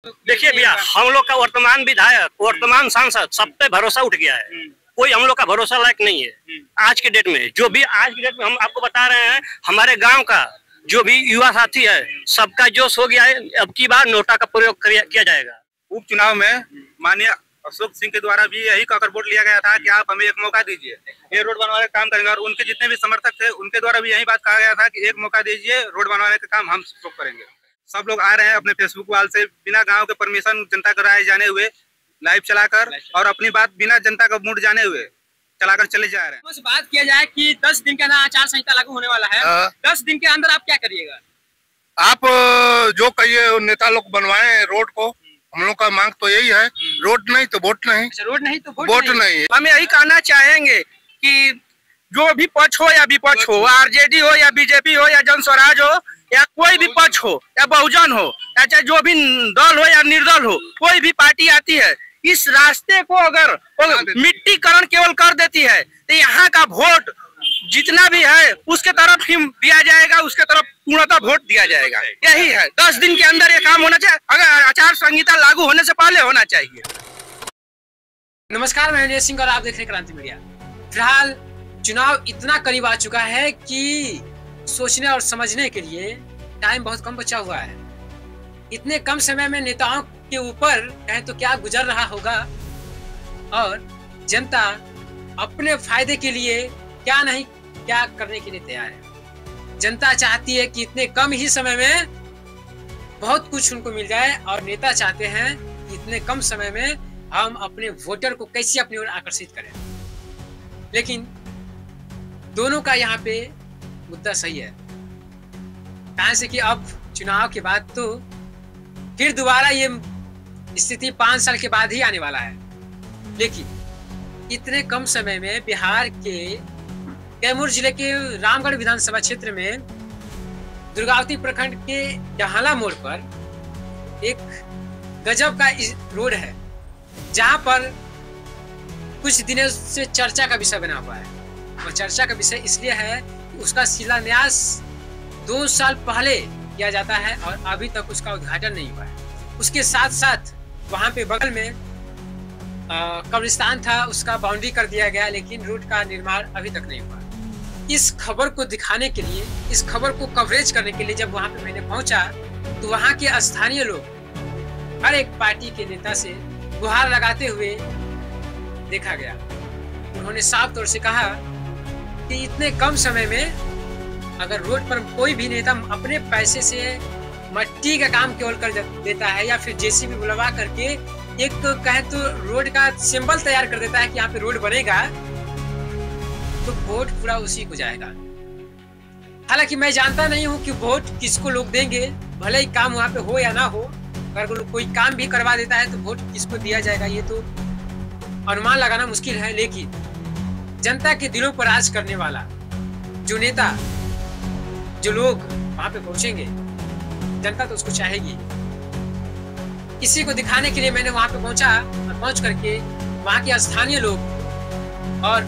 देखिए भैया, हम लोग का वर्तमान विधायक, वर्तमान सांसद सब पे भरोसा उठ गया है। कोई हम लोग का भरोसा लायक नहीं है आज के डेट में। जो भी आज के डेट में हम आपको बता रहे हैं, हमारे गांव का जो भी युवा साथी है सबका जोश हो गया है। अब की बार नोटा का प्रयोग किया जाएगा। उपचुनाव में माननीय अशोक सिंह के द्वारा भी यही कहकर वोट लिया गया था कि आप हमें एक मौका दीजिए, ये रोड बनवाने का काम करेंगे। और उनके जितने भी समर्थक थे उनके द्वारा भी यही बात कहा गया था कि एक मौका दीजिए, रोड बनवाने का काम हम सब करेंगे। सब लोग आ रहे हैं अपने फेसबुक वाल से बिना गांव के परमिशन, जनता का राय जाने हुए लाइव चलाकर और अपनी बात बिना जनता का मूड जाने हुए चलाकर चले जा रहे हैं। बात किया जाए कि 10 दिन के अंदर आचार संहिता लागू होने वाला है। 10 दिन के अंदर आप क्या करिएगा? आप जो कहिए नेता लोग बनवाए रोड को, हम लोग का मांग तो यही है, रोड नहीं तो वोट नहीं। रोड नहीं तो वोट नहीं। हम यही कहना चाहेंगे कि जो भी पक्ष हो या विपक्ष हो, आरजेडी हो या बीजेपी हो या जन स्वराज हो या कोई भी पक्ष हो या बहुजन हो या चाहे जो भी दल हो या निर्दल हो, कोई भी पार्टी आती है, इस रास्ते को अगर मिट्टीकरण केवल कर देती है तो यहाँ का वोट जितना भी है उसके तरफ ही दिया जाएगा, उसके तरफ पूर्णतः वोट दिया जाएगा। यही है, 10 दिन के अंदर ये काम होना चाहिए। अगर आचार संहिता लागू होने से पहले होना चाहिए। नमस्कार, मैं अजय सिंह और आप देख रहे हैं क्रांति मीडिया। फिलहाल चुनाव इतना करीब आ चुका है कि सोचने और समझने के लिए टाइम बहुत कम बचा हुआ है। इतने कम समय में नेताओं के ऊपर कहें तो क्या गुजर रहा होगा और जनता अपने फायदे के लिए क्या नहीं क्या करने के लिए तैयार है। जनता चाहती है कि इतने कम ही समय में बहुत कुछ उनको मिल जाए और नेता चाहते हैं कि इतने कम समय में हम अपने वोटर को कैसे अपनी ओर आकर्षित करें। लेकिन दोनों का यहाँ पे मुद्दा सही है, कहां से कि अब चुनाव के बाद तो फिर दोबारा ये स्थिति 5 साल के बाद ही आने वाला है। लेकिन इतने कम समय में बिहार के कैमूर जिले के रामगढ़ विधानसभा क्षेत्र में दुर्गावती प्रखंड के डहाला मोड़ पर एक गजब का रोड है, जहां पर कुछ दिनों से चर्चा का विषय बना हुआ है। और चर्चा का विषय इसलिए है कि उसका शिलान्यास 2 साल पहले किया जाता है और अभी तक उसका उद्घाटन नहीं हुआ है। उसके साथ साथ वहां पे बगल में कब्रिस्तान था, उसका बाउंड्री कर दिया गया, लेकिन रोड का निर्माण अभी तक नहीं हुआ। इस खबर को दिखाने के लिए, इस खबर को कवरेज करने के लिए जब वहां पे मैंने पहुंचा तो वहां के स्थानीय लोग हर एक पार्टी के नेता से गुहार लगाते हुए देखा गया। उन्होंने साफ तौर से कहा कि इतने कम समय में अगर रोड पर कोई भी नेता अपने पैसे से मट्टी का काम केवल कर देता है या फिर जेसीबी बुलवा करके एक तो कहे तो रोड का सिंबल तैयार कर देता है कि यहाँ पे रोड बनेगा, तो वोट पूरा उसी को जाएगा। हालांकि मैं जानता नहीं हूँ कि वोट किसको लोग देंगे, भले ही काम वहाँ पे हो या ना हो। अगर कोई काम भी करवा देता है तो वोट किसको दिया जाएगा ये तो अनुमान लगाना मुश्किल है। लेकिन जनता के दिलों पर राज करने वाला जो नेता, जो लोग वहां पे पहुंचेंगे, जनता तो उसको चाहेगी। इसी को दिखाने के लिए मैंने वहां पे पहुंचा और पहुंच करके वहां के स्थानीय लोग और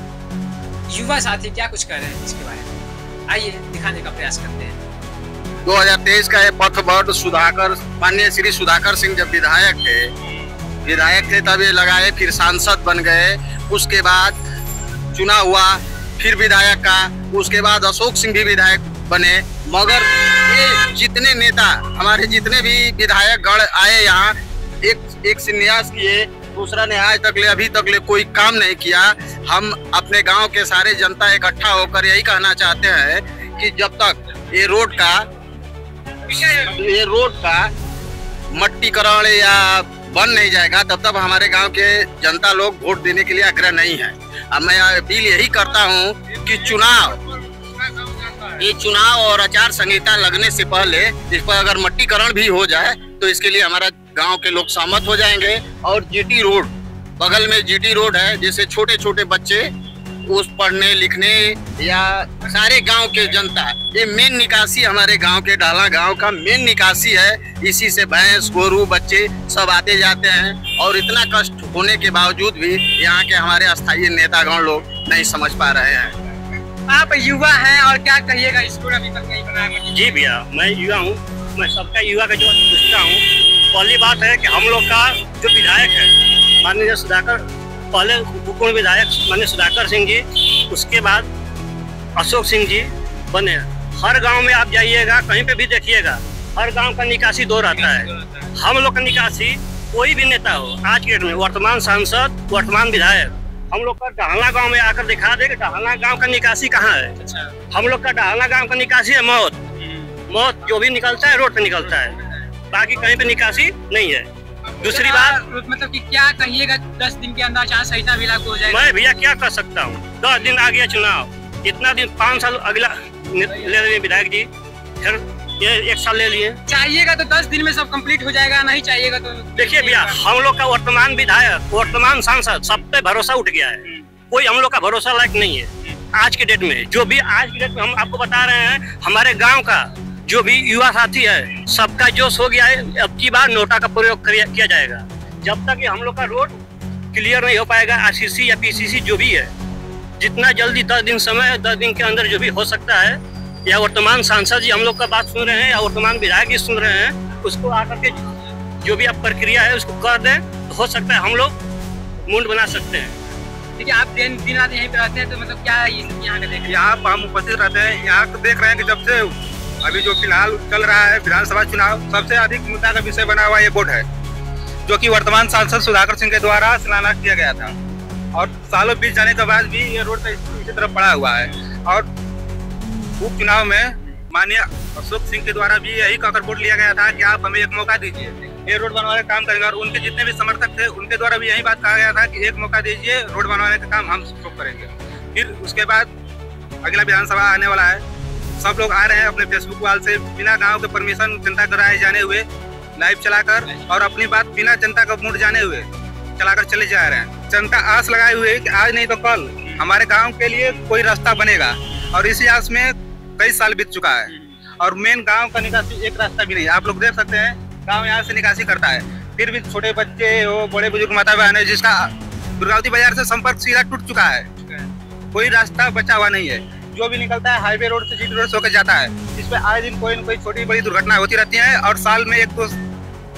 युवा साथी क्या कुछ कर रहे हैं इसके बारे में आइए दिखाने का प्रयास करते हैं। 2023 का ये पथ बोर्ड सुधाकर, माननीय श्री सुधाकर सिंह जब विधायक थे तब ये लगाए, फिर सांसद बन गए। उसके बाद चुनाव हुआ, फिर विधायक का, उसके बाद अशोक सिंह भी विधायक बने। मगर ये जितने नेता, हमारे जितने भी विधायक गण आए यहाँ, एक संन्यास किए, दूसरा ने आज तक अभी तक कोई काम नहीं किया। हम अपने गांव के सारे जनता इकट्ठा होकर यही कहना चाहते हैं कि जब तक ये रोड का मट्टीकरण या बन नहीं जाएगा तब तक हमारे गांव के जनता लोग वोट देने के लिए आग्रह नहीं है। अब मैं अपील यही करता हूं कि चुनाव और आचार संहिता लगने से पहले इस पर अगर मट्टीकरण भी हो जाए तो इसके लिए हमारा गांव के लोग सहमत हो जाएंगे। और जीटी रोड, बगल में जीटी रोड है, जैसे छोटे छोटे बच्चे उस पढ़ने लिखने या सारे गांव के जनता, ये मेन निकासी हमारे गांव के डाला गांव का मेन निकासी है। इसी से भैंस गोरू बच्चे सब आते जाते हैं और इतना कष्ट होने के बावजूद भी यहाँ के हमारे स्थायी नेतागण लोग नहीं समझ पा रहे हैं। आप युवा हैं और क्या कहिएगा, इस रोड अभी तक नहीं बना है? जी भैया, मैं युवा हूँ, मैं सबका युवा का जो पूछता हूँ पहली बात है कि हम लोग का जो विधायक है माननीय सुधाकर, पहले उपपूर्व विधायक माननीय सुधाकर सिंह जी, उसके बाद अशोक सिंह जी बने। हर गांव में आप जाइएगा, कहीं पे भी देखिएगा, हर गांव का निकासी दो रहता है। हम लोग का निकासी कोई भी नेता हो आज के डेट में, वर्तमान सांसद, वर्तमान विधायक, हम लोग का डहाना गांव में आकर दिखा दे कि डहाना गांव का निकासी कहाँ है। हम लोग का डहाना गांव का निकासी है मौत जो भी निकलता है रोड पे निकलता है, बाकी कहीं पे निकासी नहीं है। दूसरी बात मतलब कि क्या कहिएगा, 10 दिन के अंदर आचार संहिता भी लागू हो जाएगा? मैं भैया क्या कर सकता हूँ, 10 दिन आ गया चुनाव, इतना दिन 5 साल अगला ले लिए विधायक जी, फिर ये 1 साल ले लिए। चाहिएगा तो 10 दिन में सब कंप्लीट हो जाएगा, नहीं चाहिएगा तो देखिए भैया, हम लोग का वर्तमान विधायक, वर्तमान सांसद, सब पे भरोसा उठ गया है, कोई हम लोग का भरोसा लायक नहीं है आज के डेट में। जो भी आज के डेट में हम आपको बता रहे हैं, हमारे गांव का जो भी युवा साथी है सबका जोश हो गया है। अब की बार नोटा का प्रयोग किया जाएगा। जब तक हम लोग का रोड क्लियर नहीं हो पाएगा, आरसीसी या पीसीसी जो भी है, जितना जल्दी 10 दिन समय, 10 दिन के अंदर जो भी हो सकता है, या वर्तमान सांसद जी हम लोग का बात सुन रहे हैं या वर्तमान विधायक जी सुन रहे हैं, उसको आकर के जो भी अब प्रक्रिया है उसको कर दें, तो हो सकता है हम लोग मुंड बना सकते हैं। देखिए, आप दिन रात यहीं पे रहते हैं, तो मतलब क्या यहाँ का देख, यहाँ हम उपस्थित रहते हैं, यहाँ तो देख रहे हैं कि जब से अभी जो फिलहाल चल रहा है विधानसभा चुनाव, सबसे अधिक मुद्दा का विषय बना हुआ ये बोर्ड है, जो कि वर्तमान सांसद सुधाकर सिंह के द्वारा शिलान्यास किया गया था, और सालों बीत जाने के बाद भी ये रोड इसी तरफ पड़ा हुआ है। और उपचुनाव में माननीय अशोक सिंह के द्वारा भी यही कहकर वोट लिया गया था कि आप हमें एक मौका दीजिए, ये रोड बनवाने का काम करेंगे, और उनके जितने भी समर्थक थे उनके द्वारा भी यही बात कहा गया था कि एक मौका दीजिए, रोड बनवाने का काम हम सब करेंगे। फिर उसके बाद अगला विधानसभा आने वाला है, सब लोग आ रहे हैं अपने फेसबुक वाल से बिना गांव के परमिशन जनता कराए जाने हुए लाइव चलाकर, और अपनी बात बिना जनता का मूड जाने हुए चलाकर चले जा रहे हैं। जनता आस लगाए हुए कि आज नहीं तो कल हमारे गांव के लिए कोई रास्ता बनेगा, और इसी आस में कई साल बीत चुका है, और मेन गांव का निकासी एक रास्ता भी नहीं। आप लोग देख सकते हैं गांव यहाँ से निकासी करता है, फिर भी छोटे बच्चे हो, बड़े बुजुर्ग माता बहन है, जिसका दुर्गावती बाजार से संपर्क सीधा टूट चुका है, कोई रास्ता बचा हुआ नहीं है। जो भी निकलता है हाईवे रोड से जीटी रोड से होकर जाता है, इस पे आए दिन कोई न कोई छोटी बड़ी दुर्घटना होती रहती है, और साल में 1-2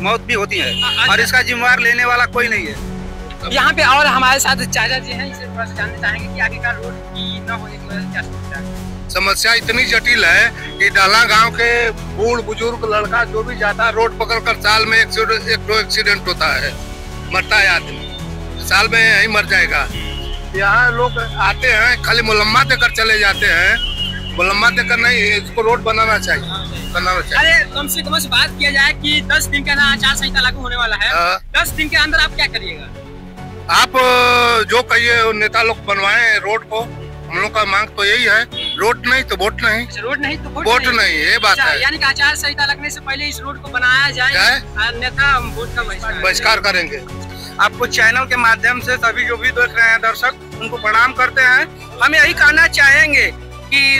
मौत भी होती है, और इसका जिम्मेवार लेने वाला कोई नहीं है। यहाँ पे और हमारे साथ चाचा जी हैं, इसे थोड़ा सा जानना चाहेंगे कि आखिरकार रोड की न होने की वजह क्या समस्या है? समस्या इतनी जटिल है कि डाला गांव के बूढ़ बुजुर्ग लड़का जो भी जाता है रोड पकड़कर, साल में 1-2 एक्सीडेंट होता है, मरता है आदमी, साल में यही मर जाएगा। यहाँ लोग आते हैं खाली मुलम्मा देकर चले जाते हैं, मुलम्मा देकर नहीं, इसको रोड बनाना चाहिए। अरे कम से कम बात किया जाए कि 10 दिन का आचार संहिता लागू होने वाला है, 10 दिन के अंदर आप क्या करिएगा? आप जो कहिए नेता लोग बनवाए रोड को, हम लोग का मांग तो यही है, रोड नहीं तो वोट नहीं। रोड नहीं तो वोट नहीं, ये बात है। यानी कि आचार संहिता लगने से पहले इस रोड को बनाया जाए, अन्यथा हम वोट का बहिष्कार करेंगे। आपको चैनल के माध्यम से सभी जो भी देख रहे हैं दर्शक, उनको प्रणाम करते हैं। हम यही कहना चाहेंगे कि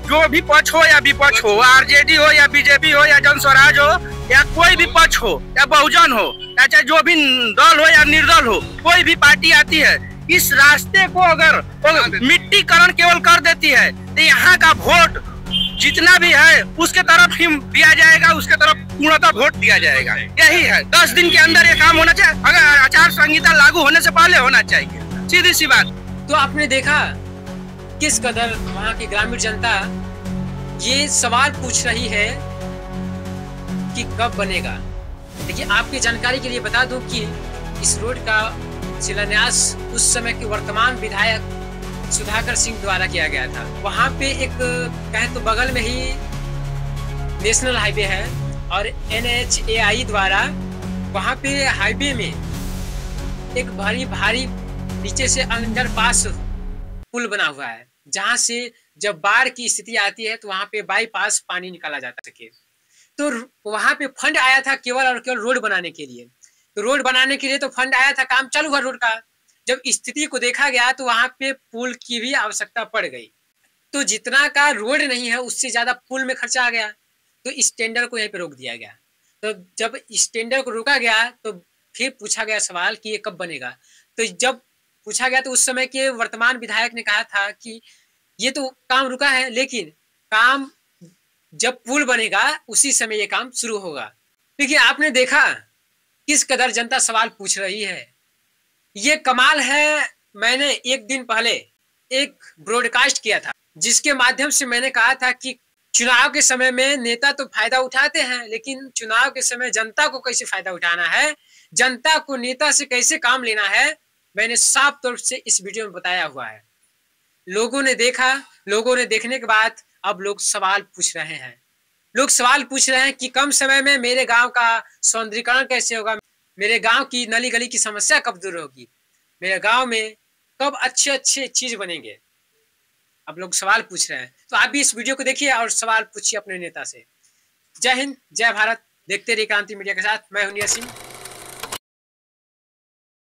जो भी पक्ष हो या विपक्ष हो, आरजेडी हो या बीजेपी हो या जन स्वराज हो या कोई भी पक्ष हो या बहुजन हो, या चाहे जो भी दल हो या निर्दल हो, कोई भी पार्टी आती है, इस रास्ते को अगर मिट्टीकरण केवल कर देती है तो यहाँ का वोट जितना भी है उसके तरफ ही दिया जाएगा, उसके तरफ पूर्णतः वोट दिया जाएगा। यही है, 10 दिन के अंदर ये काम होना चाहिए, अगर आचार संहिता लागू होने से पहले होना चाहिए, सीधी सी बात। तो आपने देखा किस कदर वहाँ की ग्रामीण जनता ये सवाल पूछ रही है कि कब बनेगा। देखिए, आपकी जानकारी के लिए बता दूं कि इस रोड का शिलान्यास उस समय के वर्तमान विधायक सुधाकर सिंह द्वारा किया गया था। वहाँ पे एक कहे तो बगल में ही नेशनल हाईवे है, और NHAI द्वारा वहाँ पे हाईवे में एक भारी नीचे से अंडरपास पुल बना हुआ है, जहाँ से जब बाढ़ की स्थिति आती है तो वहाँ पे बाईपास पानी निकाला जाता सके। तो वहाँ पे फंड आया था केवल और केवल रोड बनाने के लिए। तो रोड बनाने के लिए तो फंड आया था, काम चालू हुआ रोड का। जब स्थिति को देखा गया तो वहाँ पे पुल की भी आवश्यकता पड़ गई। तो जितना का रोड नहीं है उससे ज्यादा पुल में खर्चा आ गया, तो इस टेंडर को यहीं पे रोक दिया गया। तो जब इस टेंडर को रोका गया तो फिर पूछा गया सवाल कि ये कब बनेगा। तो जब पूछा गया तो उस समय के वर्तमान विधायक ने कहा था कि ये तो काम रुका है, लेकिन काम जब पुल बनेगा उसी समय ये काम शुरू होगा। देखिए, आपने देखा किस कदर जनता सवाल पूछ रही है। ये कमाल है। मैंने एक दिन पहले एक ब्रॉडकास्ट किया था जिसके माध्यम से मैंने कहा था कि चुनाव के समय में नेता तो फायदा उठाते हैं, लेकिन चुनाव के समय जनता को कैसे फायदा उठाना है, जनता को नेता से कैसे काम लेना है, मैंने साफ तौर से इस वीडियो में बताया हुआ है। लोगों ने देखा, लोगों ने देखने के बाद अब लोग सवाल पूछ रहे हैं। लोग सवाल पूछ रहे हैं कि कम समय में मेरे गांव का सौंदर्यीकरण कैसे होगा, मेरे गांव की नली गली की समस्या कब दूर होगी, मेरे गांव में कब अच्छे अच्छे चीज बनेंगे। अब लोग सवाल पूछ रहे हैं, तो आप भी इस वीडियो को देखिए और सवाल पूछिए अपने नेता से। जय हिंद, जय भारत। देखते रहिए क्रांति मीडिया के साथ। मैं हूं निया सिंह।